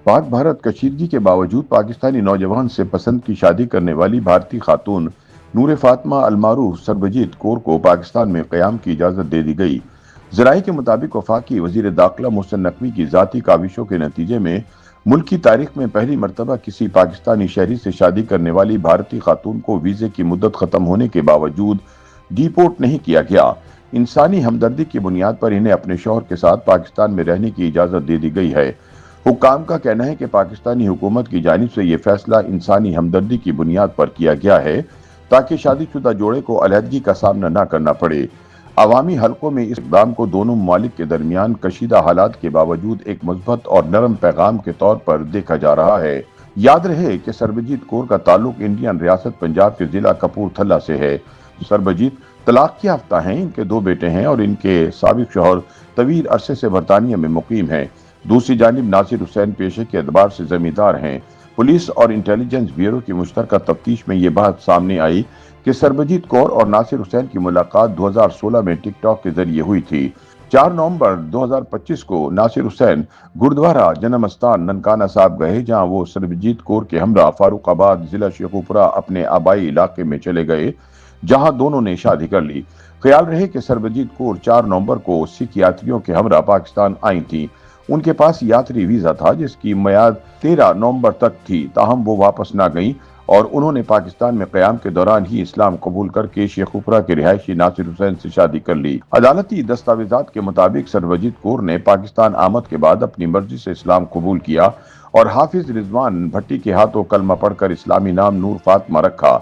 पाक भारत कशीदगी के बावजूद पाकिस्तानी नौजवान से पसंद की शादी करने वाली भारतीय खातून नूर फातमा अलमारूफ सरबजीत कौर को पाकिस्तान में क़याम की इजाज़त दे दी गई। ज़राए के मुताबिक वफाकी वज़ीर दाखिला मोहसिन नकवी की ज़ाती काविशों के नतीजे में मुल्क की तारीख में पहली मरतबा किसी पाकिस्तानी शहरी से शादी करने वाली भारतीय खातून को वीज़े की मुद्दत ख़त्म होने के बावजूद डिपोर्ट नहीं किया गया। इंसानी हमदर्दी की बुनियाद पर इन्हें अपने शौहर के साथ पाकिस्तान में रहने की इजाज़त दे दी गई है। हुक्काम का कहना है कि पाकिस्तानी हुकूमत की जानिब से यह फैसला इंसानी हमदर्दी की बुनियाद पर किया गया है ताकि शादीशुदा जोड़े को अलहदगी का सामना न करना पड़े। अवामी हलकों में इस इक़दाम को दोनों ममालिक के दरमियान कशीदा हालात के बावजूद एक मुस्बत और नरम पैगाम के तौर पर देखा जा रहा है। याद रहे कि सरबजीत कौर का ताल्लुक इंडियन रियासत पंजाब के जिला कपूरथला से है। सरबजीत तलाक याफ्ता हैं, इनके 2 बेटे हैं और इनके साबिक शौहर तवील अरसे से बरतानिया में मुकीम हैं। दूसरी जानिब नासिर हुसैन पेशे के एतबार से जमींदार हैं। पुलिस और इंटेलिजेंस ब्यूरो की मुश्तरका तफ्तीश में ये बात सामने आई कि सरबजीत कौर और नासिर हुसैन की मुलाकात 2016 में टिकटॉक के जरिए हुई थी। 4 नवंबर 2025 को नासिर हुसैन गुरुद्वारा जन्मस्थान ननकाना साहब गए, जहां वो सरबजीत कौर के हमरा फारूकाबाद जिला शेखुपुरा अपने आबाई इलाके में चले गए, जहां दोनों ने शादी कर ली। ख्याल रहे कि सरबजीत कौर 4 नवंबर को सिख यात्रियों के हमरा पाकिस्तान आई थी। उनके पास यात्री वीजा था जिसकी मियाद 13 नवंबर तक थी, ताहम वो वापस ना गईं और उन्होंने पाकिस्तान में क़याम के दौरान ही इस्लाम कबूल करके शेखुपुरा के रिहायशी नासिर हुसैन से शादी कर ली। अदालती दस्तावेजात के मुताबिक सरबजीत कौर ने पाकिस्तान आमद के बाद अपनी मर्जी से इस्लाम कबूल किया और हाफिज रिजवान भट्टी के हाथों कलमा पढ़कर इस्लामी नाम नूर फातमा रखा।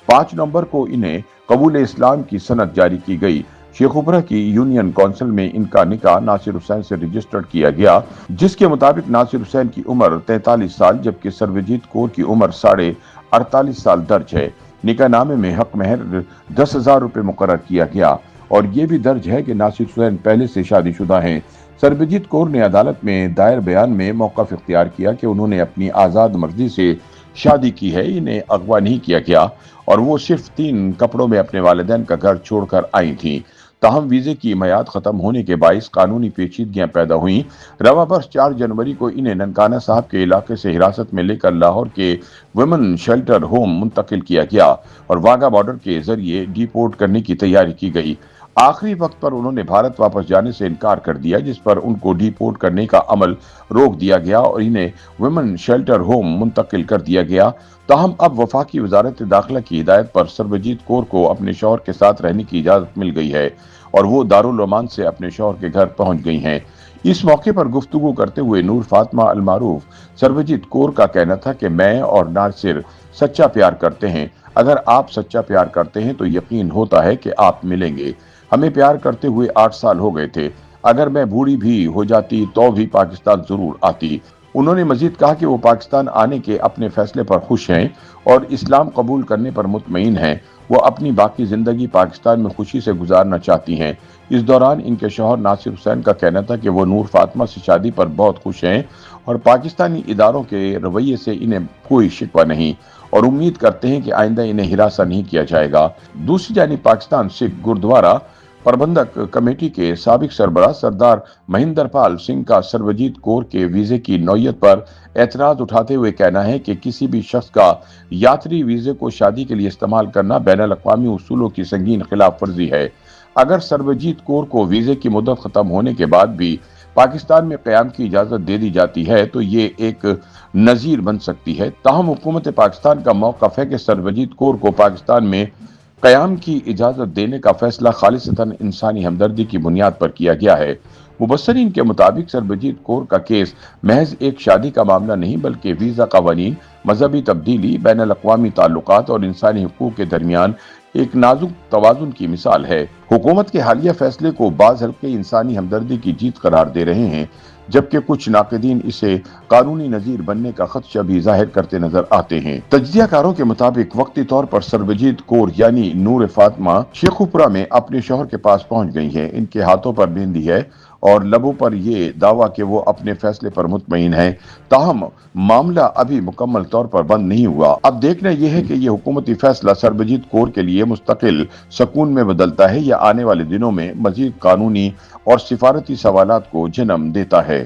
5 नवंबर को इन्हें कबूल इस्लाम की सनद जारी की गई। शेखुपुरा की यूनियन काउंसिल में इनका निकाह नासिर हुसैन से रजिस्टर्ड किया गया, जिसके मुताबिक नासिर हुसैन की उम्र 43 साल जबकि सरबजीत कौर की उम्र 48.5 साल दर्ज है। निकाहनामे में हक महर 10,000 रुपए मुकर्रर किया गया और ये भी दर्ज है कि नासिर हुसैन पहले से शादीशुदा हैं। सरबजीत कौर ने अदालत में दायर बयान में मौक़िफ़ इख्तियार किया कि उन्होंने अपनी आज़ाद मर्जी से शादी की है, इन्हें अगवा नहीं किया गया और वो सिर्फ 3 कपड़ों में अपने वालिदैन का घर छोड़कर आई थीं। ताहम वीजे की मियाद खत्म होने के बाइस कानूनी पेचीदगियां पैदा हुई। रवा बर्स 4 जनवरी को इन्हें ननकाना साहब के इलाके से हिरासत में लेकर लाहौर के वुमेन शेल्टर होम मुंतकिल किया गया और वाघा बॉर्डर के जरिए डिपोर्ट करने की तैयारी की गई। आखिरी वक्त पर उन्होंने भारत वापस जाने से इनकार कर दिया, जिस पर उनको डिपोर्ट करने का अमल रोक दिया गया और इन्हें वुमेन शेल्टर होम मुंतकिल कर दिया गया। ताहम अब वफाकी वजारत दाखिला की हिदायत पर सरबजीत कौर को अपने शौहर के साथ रहने की इजाज़त मिल गई है और वो दारुल अमान से अपने शौहर के घर पहुंच गई हैं। इस मौके पर गुफ्तगू करते हुए नूर फातमा अलमारूफ सरबजीत कौर का कहना था कि मैं और नासिर सच्चा प्यार करते हैं। अगर आप सच्चा प्यार करते हैं तो यकीन होता है कि आप मिलेंगे। हमें प्यार करते हुए 8 साल हो गए थे। अगर मैं बूढ़ी भी हो जाती तो भी पाकिस्तान जरूर आती। उन्होंने मजीद कहा कि वो पाकिस्तान आने के अपने फैसले पर खुश हैं और इस्लाम कबूल करने पर मुतमईन हैं। वो अपनी बाकी जिंदगी पाकिस्तान में खुशी से गुजारना चाहती हैं। इस दौरान इनके शौहर नासिर हुसैन का कहना था कि वो नूर फातमा से शादी पर बहुत खुश हैं और पाकिस्तानी इदारों के रवैये से इन्हें कोई शिकवा नहीं और उम्मीद करते हैं कि आइंदा इन्हें हिरासा नहीं किया जाएगा। दूसरी जानिब पाकिस्तान सिख गुरुद्वारा प्रबंधक कमेटी के साबिक सरबराह सरदार महेंद्र पाल सिंह का सरबजीत कौर के वीजे की नौयत पर एतराज उठाते हुए कहना है कि किसी भी शख्स का यात्री वीजे को शादी के लिए इस्तेमाल करना बैनुल अक़वामी उसूलों की संगीन खिलाफ वर्जी है। अगर सरबजीत कौर को वीजे की मुद्दत खत्म होने के बाद भी पाकिस्तान में क़याम की इजाज़त दे दी जाती है तो ये एक नज़ीर बन सकती है। ताहम हुकूमत पाकिस्तान का मौक़िफ़ है कि सरबजीत कौर को पाकिस्तान में क़याम की इजाज़त देने का फैसला खालिसतन इंसानी हमदर्दी की बुनियाद पर किया गया है। मुबस्सरीन के मुताबिक सरबजीत कौर का केस महज एक शादी का मामला नहीं बल्कि वीज़ा क़वानीन, मजहबी तब्दीली, बैनुल अक़वामी ताल्लुकात और इंसानी हुकूक के दरमियान एक नाजुक तवाज़ुन की मिसाल है। हुकूमत के हालिया फैसले को बाज़ हल्के इंसानी हमदर्दी की जीत करार दे रहे हैं, जबकि कुछ नाक़दीन इसे कानूनी नज़ीर बनने का खदशा भी जाहिर करते नजर आते हैं। तज्ज़ियाकारों के मुताबिक वक्ती तौर पर सरबजीत कौर यानी नूर फातमा शेखुपुरा में अपने शौहर के पास पहुंच गई हैं। इनके हाथों पर मेहंदी है और लबों पर ये दावा कि वो अपने फैसले पर मुतमईन है। ताहम मामला अभी मुकम्मल तौर पर बंद नहीं हुआ। अब देखना यह है कि यह हुकूमती फैसला सरबजीत कौर के लिए मुस्तकिल सकून में बदलता है या आने वाले दिनों में मजीद कानूनी और सिफारती सवालात को जन्म देता है।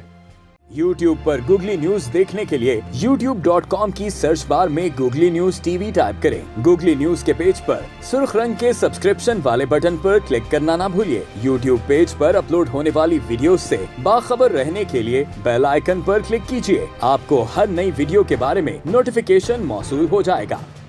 YouTube पर गूगली न्यूज देखने के लिए youtube.com की सर्च बार में गूगली न्यूज टीवी टाइप करें। गूगली न्यूज के पेज पर सुर्ख रंग के सब्सक्रिप्शन वाले बटन पर क्लिक करना ना भूलिए। YouTube पेज पर अपलोड होने वाली वीडियोस से बाखबर रहने के लिए बेल आइकन पर क्लिक कीजिए। आपको हर नई वीडियो के बारे में नोटिफिकेशन मौसूल हो जाएगा।